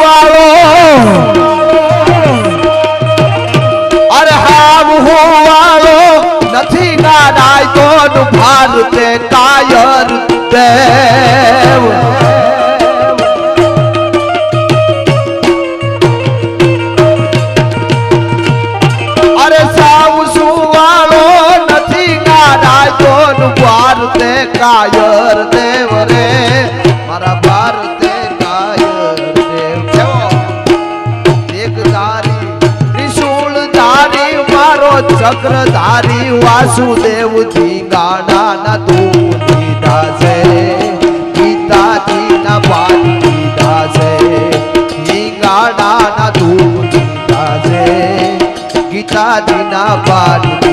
સુવાળો અરે હાવ હુવાળો નથી ગાડાય તો ભારતે કાયર દેવ અરે સાવ સુવાળો નથી ગાડાય તો ભારતે કાયર દેવ રે મારા ભારતે કાયર દેવ એકધારી ત્રિશૂળધારી મારો ચક્રધારી વાસુદેવ જી ગાડાના તું દીધા છે ગીતાજીના પાઠ દીધા છે ગાડાના તું દીધા છે ગીતાજીના પાઠ